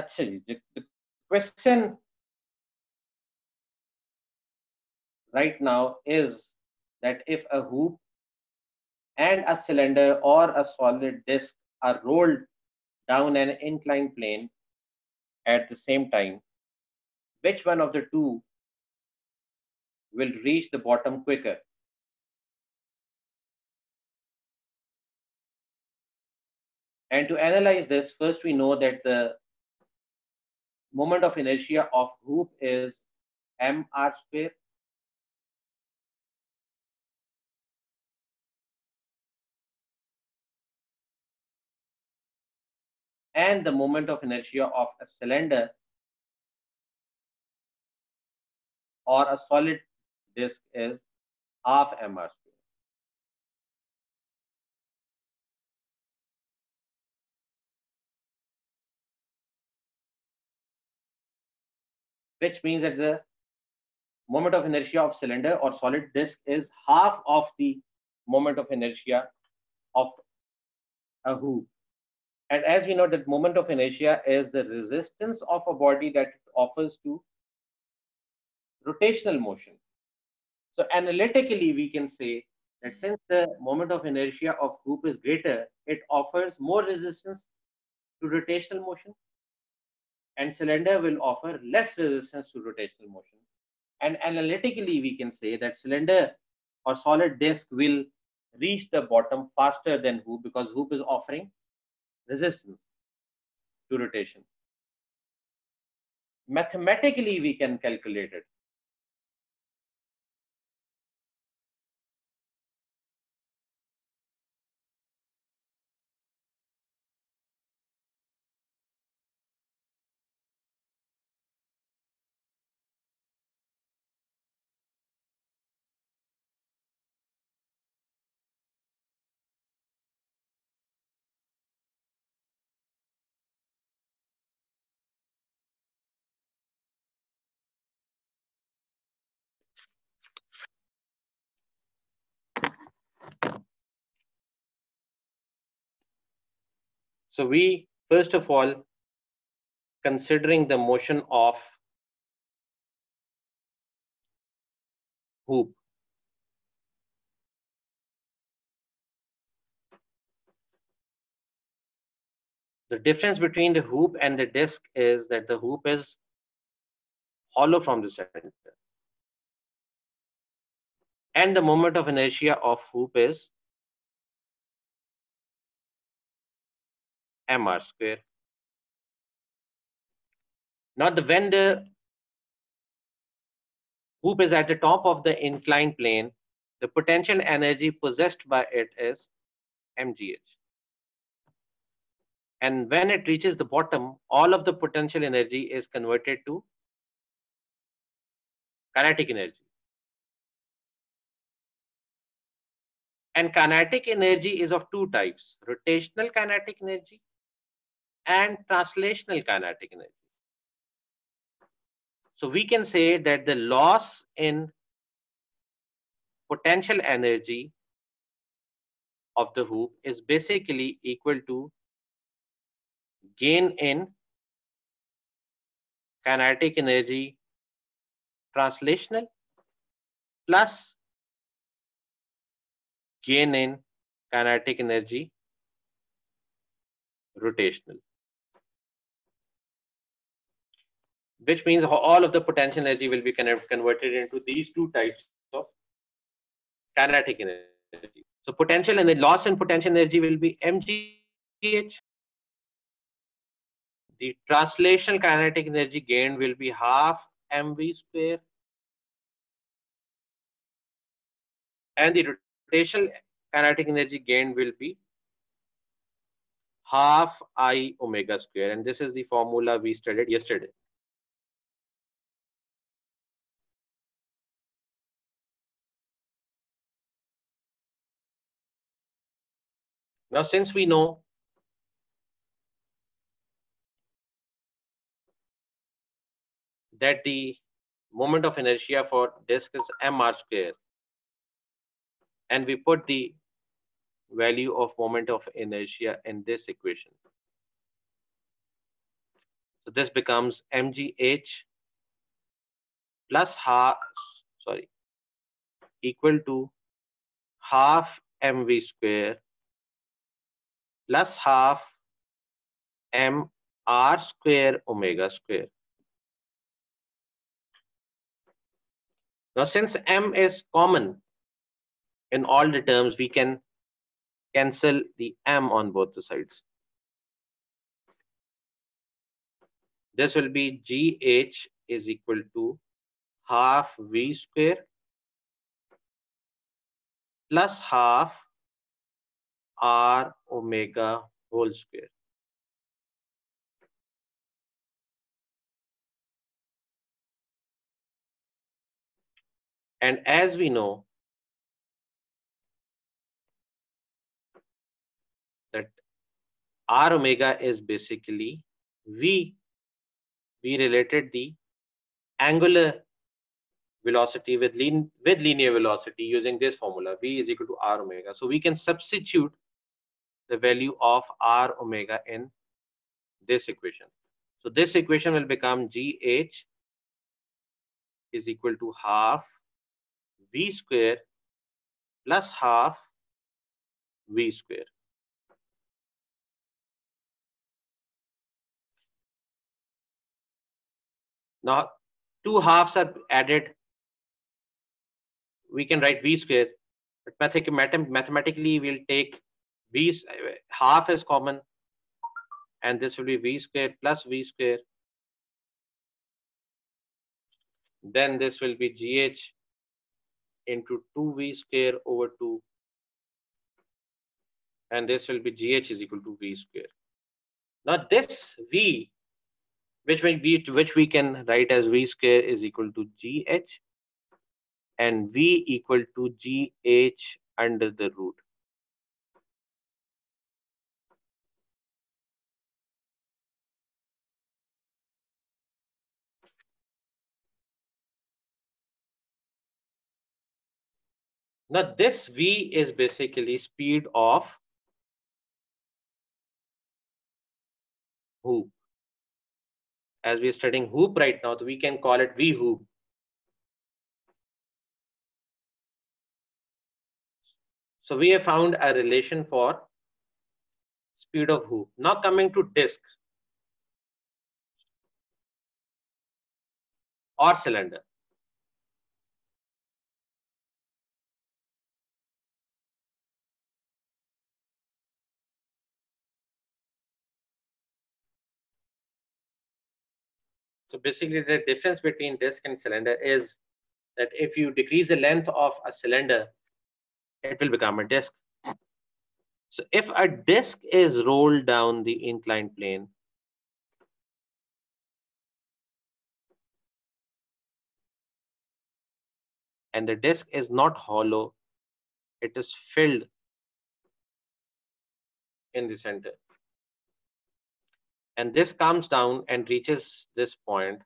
अच्छा जी, the question right now is that if a hoop and a cylinder or a solid disc are rolled down an inclined plane at the same time, which one of the two will reach the bottom quicker? And to analyze this, first we know that the moment of inertia of hoop is mr square, and the moment of inertia of a cylinder or a solid disk is half mr square, which means that the moment of inertia of cylinder or solid disk is half of the moment of inertia of a hoop. And as we know that moment of inertia is the resistance of a body that it offers to rotational motion. So analytically, we can say that since the moment of inertia of hoop is greater, it offers more resistance to rotational motion, and cylinder will offer less resistance to rotational motion. And analytically, we can say that cylinder or solid disk will reach the bottom faster than hoop because hoop is offering resistance to rotation. Mathematically, we can calculate it. So we, first of all, considering the motion of hoop. The difference between the hoop and the disc is that the hoop is hollow from the center. And the moment of inertia of hoop is mr square. Now, when the hoop is at the top of the inclined plane, the potential energy possessed by it is mgh. And when it reaches the bottom, all of the potential energy is converted to kinetic energy. And kinetic energy is of two types: rotational kinetic energy and translational kinetic energy. So we can say that the loss in potential energy of the hoop is basically equal to gain in kinetic energy translational plus gain in kinetic energy rotational, which means all of the potential energy will be converted into these two types of kinetic energy. So potential and the loss in potential energy will be mgh. The translational kinetic energy gained will be half mv square, and the rotational kinetic energy gained will be half I omega square. And this is the formula we studied yesterday. Now, since we know that the moment of inertia for disk is mr square, and we put the value of moment of inertia in this equation. So this becomes mgh plus half, sorry, equal to half mv square plus half m r square omega square. Now, since m is common in all the terms, we can cancel the m on both the sides. This will be gh is equal to half v square plus half r omega whole square. And as we know that r omega is basically v, we related the angular velocity with linear velocity using this formula, v is equal to r omega. So we can substitute the value of r omega in this equation. So this equation will become gh is equal to half v square plus half v square. Now two halves are added, we can write v square, but mathematically we'll take v half is common, and this will be v square plus v square. Then this will be gh into 2v square over 2, and this will be gh is equal to v square. Now this v, which we can write as v square is equal to gh, and v equal to gh under the root. Now this v is basically speed of hoop. As we are studying hoop right now, so we can call it v hoop. So we have found a relation for speed of hoop. Now coming to disk or cylinder. So basically the difference between disk and cylinder is that if you decrease the length of a cylinder, it will become a disk. So if a disk is rolled down the inclined plane, and the disk is not hollow, it is filled in the center, and this comes down and reaches this point,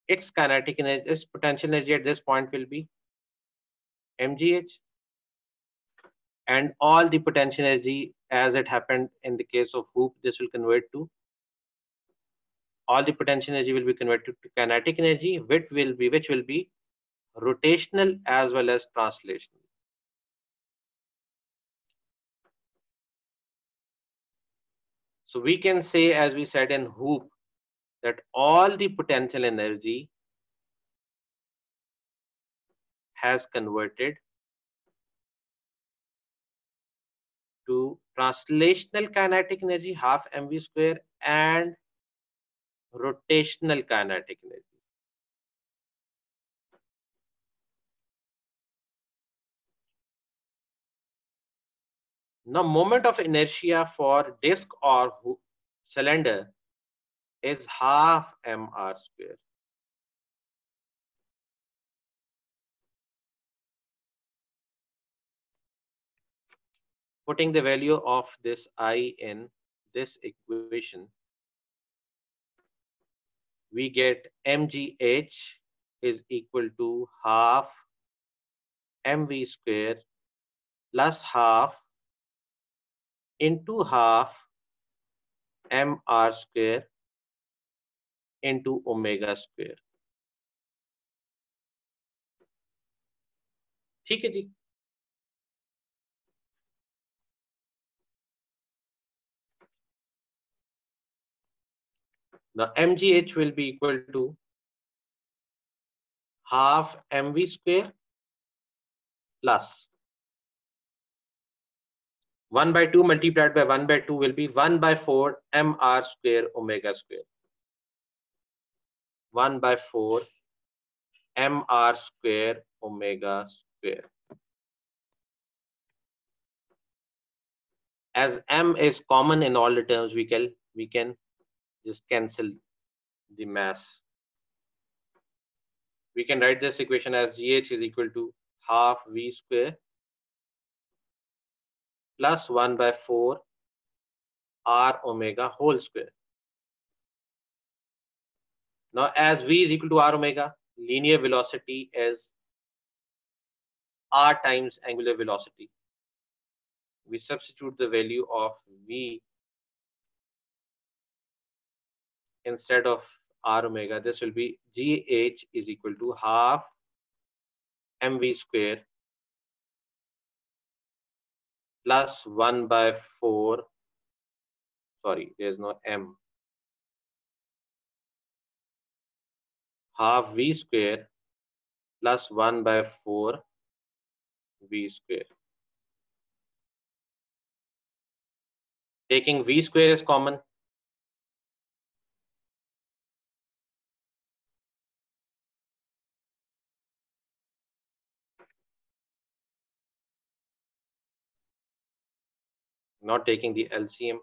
its kinetic energy, its potential energy at this point will be mgh, and all the potential energy as it happened in the case of hoop, this will convert to, all the potential energy will be converted to kinetic energy, which will be rotational as well as translational. So we can say, as we said in hoop, that all the potential energy has converted to translational kinetic energy half mv square and rotational kinetic energy. Now moment of inertia for disk or cylinder is half mr square. Putting the value of this I in this equation, we get mgh is equal to half mv square plus half into half mr square into omega square. ठीक है जी. The mgh will be equal to half mv square plus 1 by 2 multiplied by 1 by 2 will be 1 by 4 mr square omega square. 1 by 4 mr square omega square. As m is common in all the terms, we can just cancel the mass. We can write this equation as gh is equal to half v square plus 1 by 4 r omega whole square. Now, as v is equal to r omega, linear velocity is r times angular velocity. We substitute the value of v instead of r omega. This will be gh is equal to half mv square plus 1 by 4. Sorry, there's no m. Half v square plus 1 by 4 v square. Taking v square is common. Not taking the LCM.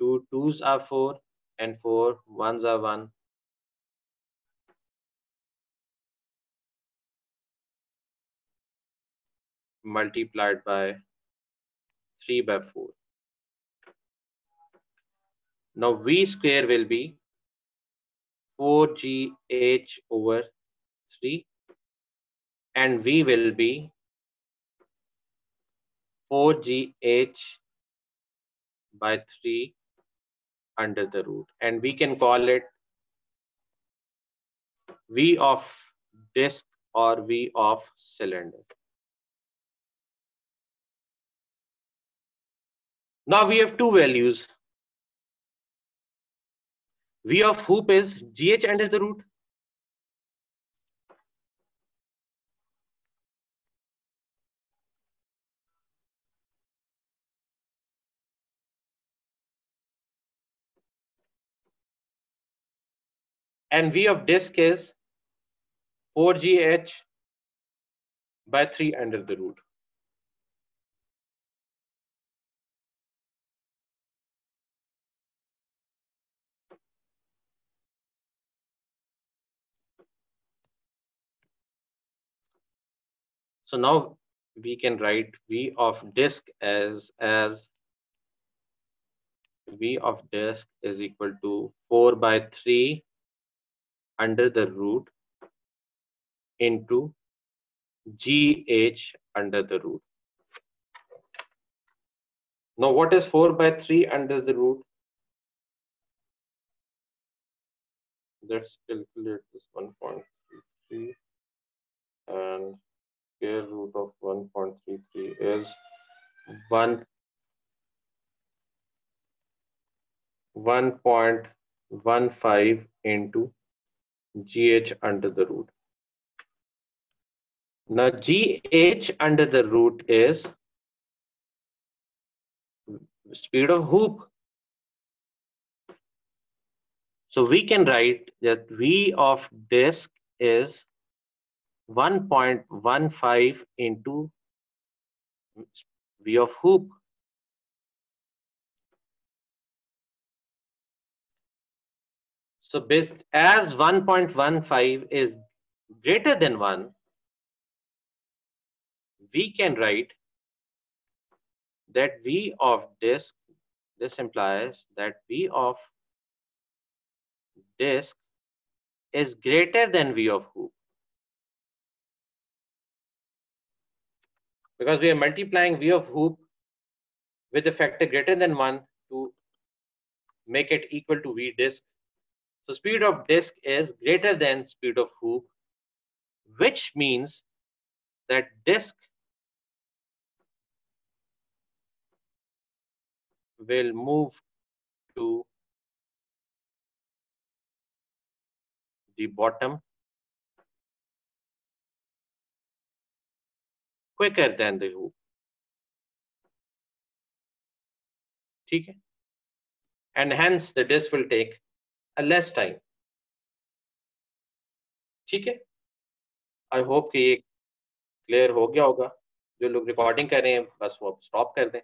2 2s are 4 and 4 1s are 1. Multiplied by 3 by 4. Now v square will be 4gh over 3 and v will be 4gh by 3 under the root, and we can call it v of disk or v of cylinder. Now we have two values. V of hoop is gh under the root, and v of disk is 4gh by 3 under the root. So now we can write v of disk as v of disk is equal to 4 by 3 under the root into gh under the root. Now what is 4 by 3 under the root? Let's calculate this 1.33, and square root of 1.33 is 1.15 into gh under the root. Now gh under the root is speed of hoop. So we can write that v of disk is 1.15 into v of hoop. So as 1.15 is greater than 1, we can write that v of disk, this implies that v of disk is greater than v of hoop. because we are multiplying v of hoop with a factor greater than 1 to make it equal to v disk. So speed of disk is greater than speed of hoop, which means that disk will move to the bottom quicker than the hoop. ठीक है? And hence the disk will take a less time. ठीक है? I hope कि ये clear हो गया होगा. जो लोग रिकॉर्डिंग कर रहे हैं बस वो स्टॉप कर दें.